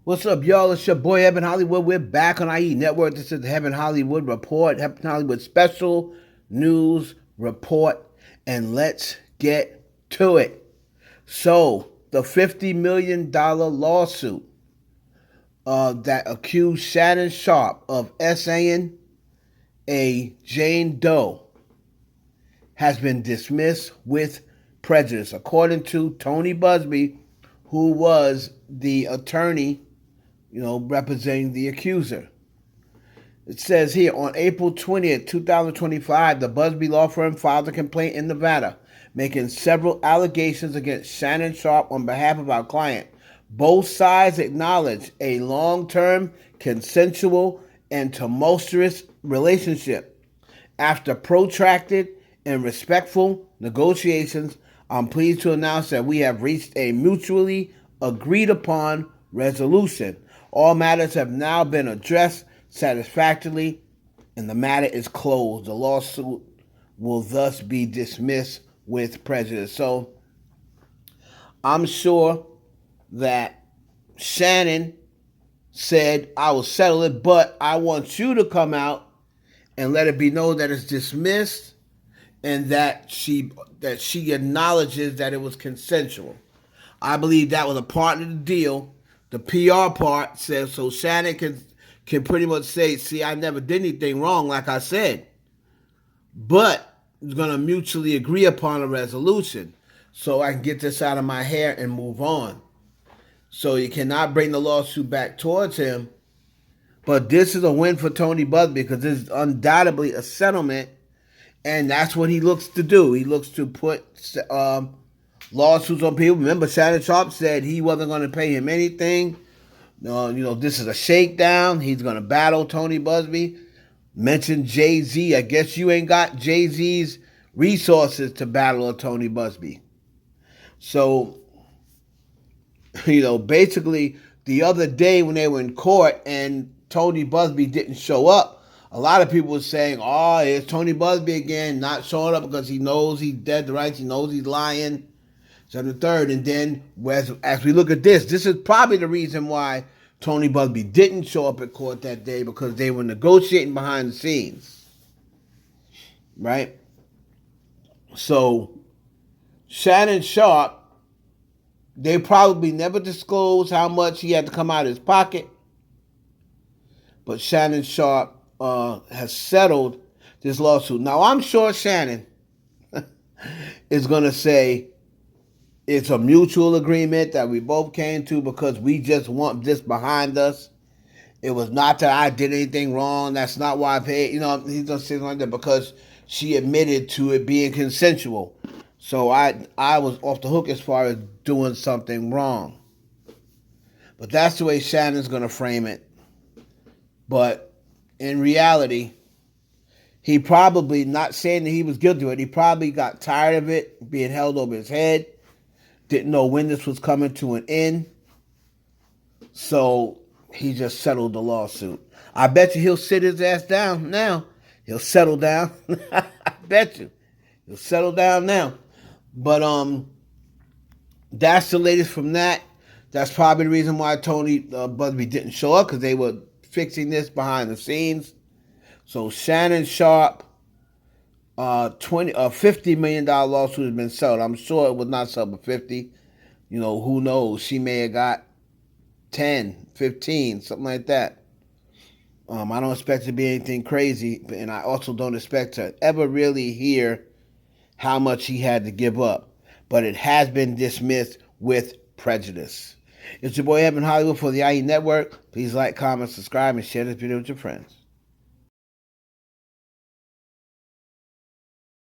What's up, y'all? It's your boy Evan Hollywood. We're back on IE Network. This is the Heaven Hollywood Report, Heaven Hollywood Special News Report, and let's get to it. So, the $50 million lawsuit that accused Shannon Sharpe of essaying a Jane Doe has been dismissed with prejudice, according to Tony Buzbee, who was the attorney representing the accuser. It says here, on April 20th, 2025, the Buzbee law firm filed a complaint in Nevada, making several allegations against Shannon Sharpe on behalf of our client. Both sides acknowledge a long-term, consensual, and tumultuous relationship. After protracted and respectful negotiations, I'm pleased to announce that we have reached a mutually agreed upon resolution. All matters have now been addressed satisfactorily, and the matter is closed. The lawsuit will thus be dismissed with prejudice. So I'm sure that Shannon said, I will settle it, but I want you to come out and let it be known that it's dismissed and that she acknowledges that it was consensual. I believe that was a part of the deal. The PR part says so Shannon can pretty much say, see, I never did anything wrong, like I said. But it's going to mutually agree upon a resolution so I can get this out of my hair and move on. So you cannot bring the lawsuit back towards him. But this is a win for Tony Buzbee because this is undoubtedly a settlement, and that's what he looks to do. He looks to put lawsuits on people. Remember, Shannon Sharpe said he wasn't going to pay him anything. This is a shakedown. He's going to battle Tony Buzbee. Mentioned Jay-Z. I guess you ain't got Jay-Z's resources to battle Tony Buzbee. So, basically, the other day when they were in court and Tony Buzbee didn't show up, a lot of people were saying, oh, it's Tony Buzbee again, not showing up because he knows he's dead to rights, he knows he's lying. So the third, and then as we look at this is probably the reason why Tony Buzbee didn't show up at court that day, because they were negotiating behind the scenes, right? So Shannon Sharpe, they probably never disclosed how much he had to come out of his pocket, but Shannon Sharpe has settled this lawsuit. Now I'm sure Shannon is going to say, it's a mutual agreement that we both came to because we just want this behind us. It was not that I did anything wrong. That's not why I paid. He's going to say something like that because she admitted to it being consensual. So I was off the hook as far as doing something wrong. But that's the way Shannon's going to frame it. But in reality, he probably, not saying that he was guilty of it, he probably got tired of it being held over his head. Didn't know when this was coming to an end. So he just settled the lawsuit. I bet you he'll sit his ass down now. He'll settle down. I bet you. He'll settle down now. But that's the latest from that. That's probably the reason why Tony Buzbee didn't show up, because they were fixing this behind the scenes. So Shannon Sharpe, $50 million lawsuit has been settled. I'm sure it was not settled for 50. Who knows? She may have got 10, 15, something like that. I don't expect it to be anything crazy, and I also don't expect to ever really hear how much he had to give up. But it has been dismissed with prejudice. It's your boy Evan Hollywood for the IE Network. Please like, comment, subscribe, and share this video with your friends.